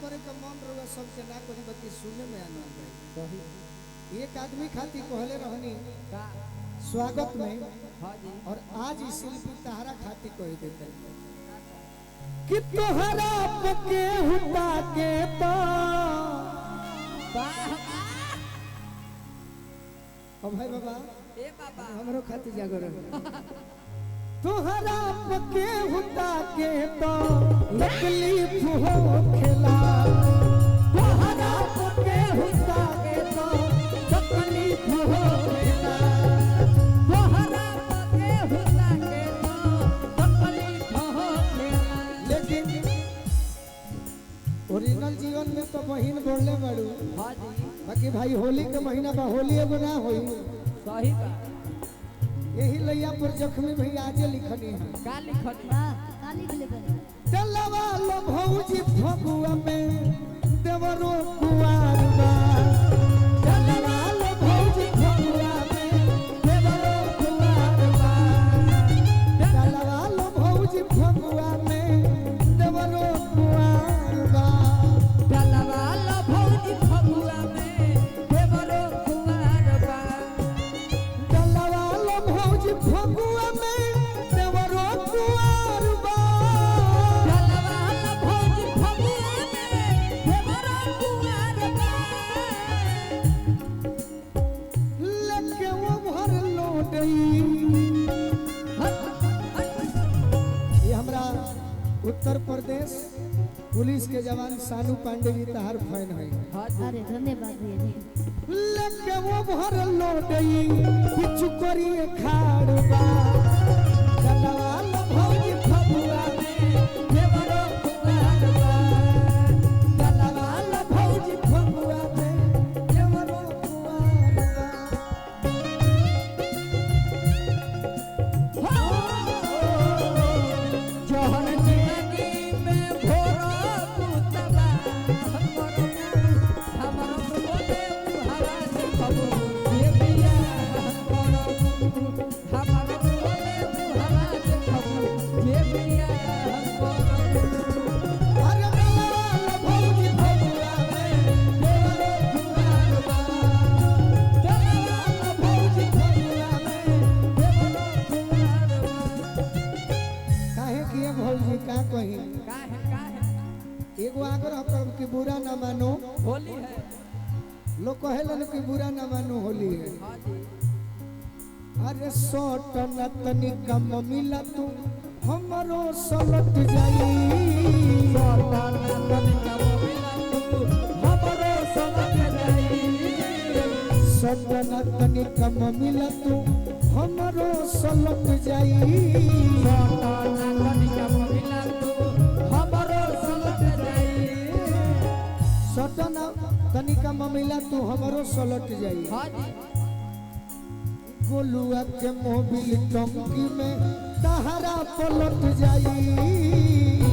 करे का मन रहुआ सबसे ना करी बाकी सुने में आनंद आई। एक आदमी खाती कहले रहनी स्वागत में और आज इस शिल्पी तहरा खाती कह देते कि तोहरा पके हुआ के तो भाई बाबा ए बाबा हमरो खाती जागरण तोहरा पके हुआ के तो तकलीफ हो खेला तोहरा पके हुआ के तो तकलीफ हो खेला तोहरा पके हुआ के तो तकलीफ हो खेला। लेकिन ओरिजिनल जीवन में तो बहिन बोलने बड़ू हां जी बाकी भाई होली के महीना बा होली एगो ना होई सही बा। यही लैया पर जख्मी भैया आजे लिखनी है का लिखनी का लिख ले बनी चलवा लो भौजी फगुआ में देवरो कुआर बा चलवा लो भौजी फगुआ में देवरो कुआर बा चलवा लो भौजी फगुआ में देवरो कुआर बा चलवा लो भौजी फगुआ में देवरो कुआर बा चलवा लो भौजी फगुआ में देवरो कुआर बा चलवा लो भौजी फगुआ में देवरो कुआर बा। लेके वो भर लोटई ये हमरा उत्तर प्रदेश पुलिस के जवान सानू पांडे जी तहार फैन है अरे धन्यवाद भैया लेके वो भर लोटई पिछु करी खाड़बा चलवा लो भौजी फगुआ में देवरो कुआर बा चलवा लो भौजी फगुआ में देवरो कुआर बा जहर जिंदगी में भोरा पुतबा हमरो बोले हवा से खबो ये बिया हमरो बोले हवा से खबो ये बिया हमरो अरे चलवा लो भौजी फगुआ में देवरो कुआर बा चलवा लो भौजी फगुआ में देवरो कुआर बा काहे किए भौजी का कही काहे एगो आग्रह करब कि बुरा ना मानो होली है लोग कहेलन कि बुरा ना मानो होली है हां जी अरे सोट न तनी कम मिला तू हमरो सलट जाई सोट न तनी कम मिला तू हमरो सलट जाई सोट न तनी कम मिला तू हमरो सलट जाई गोलुआ के मोबिल टंकी में तहरा पलट जाई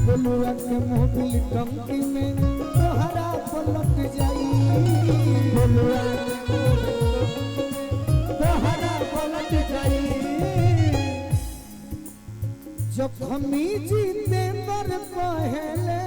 गोलुआ के मोबिल टंकी में तहरा पलट जाई गोलुआ के तहरा पलट जाई जब हमी जीते पर पहले